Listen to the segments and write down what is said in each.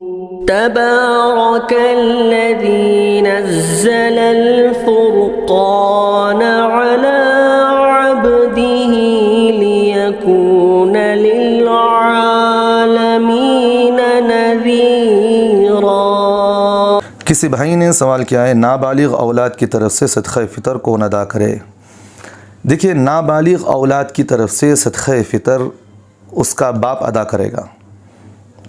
تبارك الذي نزل الفرقان على عبده ليكون للعالمين نذيرا۔ کسی بھائی نے سوال کیا ہے نابالغ اولاد کی طرف سے صدقہ فطر کون ادا کرے؟ دیکھیے، نابالغ اولاد کی طرف سے صدقہ فطر اس کا باپ ادا کرے گا۔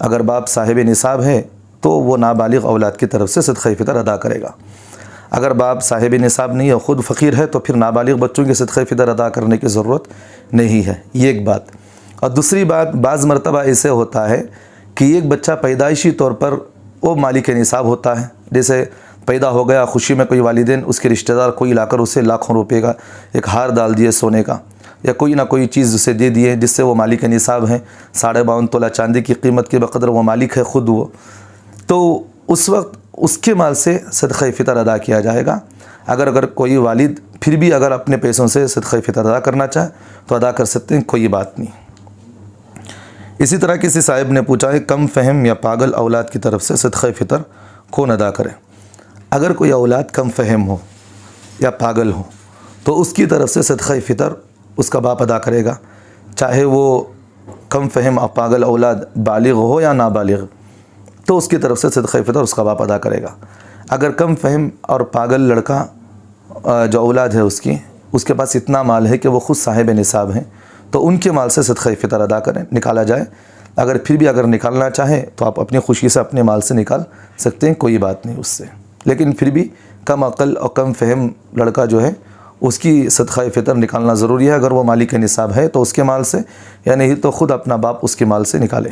اگر باپ صاحب نصاب ہے تو وہ نابالغ اولاد کی طرف سے صدقہ فطر ادا کرے گا۔ اگر باپ صاحب نصاب نہیں ہے، خود فقیر ہے، تو پھر نابالغ بچوں کی صدقہ فطر ادا کرنے کی ضرورت نہیں ہے۔ یہ ایک بات۔ اور دوسری بات، بعض مرتبہ ایسے ہوتا ہے کہ ایک بچہ پیدائشی طور پر وہ مالک نصاب ہوتا ہے، جیسے پیدا ہو گیا، خوشی میں کوئی والدین اس کے رشتہ دار کوئی لا کر اسے لاکھوں روپے کا ایک ہار ڈال دیے سونے کا، یا کوئی نہ کوئی چیز اسے دے دیے جس سے وہ مالک نصاب ہیں، 52.5 تولہ چاندی کی قیمت کے بقدر وہ مالک ہے خود وہ، تو اس وقت اس کے مال سے صدقہ فطر ادا کیا جائے گا۔ اگر کوئی والد پھر بھی اگر اپنے پیسوں سے صدقہ فطر ادا کرنا چاہے تو ادا کر سکتے ہیں، کوئی بات نہیں۔ اسی طرح کسی صاحب نے پوچھا ہے کم فہم یا پاگل اولاد کی طرف سے صدقہ فطر کون ادا کرے؟ اگر کوئی اولاد کم فہم ہو یا پاگل ہو تو اس کی طرف سے صدقہ فطر اس کا باپ ادا کرے گا، چاہے وہ کم فہم اور پاگل اولاد بالغ ہو یا نابالغ، تو اس کی طرف سے صدقہ فطر اس کا باپ ادا کرے گا۔ اگر کم فہم اور پاگل لڑکا جو اولاد ہے اس کے پاس اتنا مال ہے کہ وہ خود صاحب نصاب ہیں، تو ان کے مال سے صدقہ فطر ادا کریں، نکالا جائے۔ اگر پھر بھی نکالنا چاہیں تو آپ اپنی خوشی سے اپنے مال سے نکال سکتے ہیں، کوئی بات نہیں اس سے، لیکن پھر بھی کم عقل اور کم فہم لڑکا جو ہے اس کی صدقہ فطر نکالنا ضروری ہے۔ اگر وہ مالک نصاب ہے تو اس کے مال سے، یا نہیں تو خود اپنا باپ اس کے مال سے نکالے۔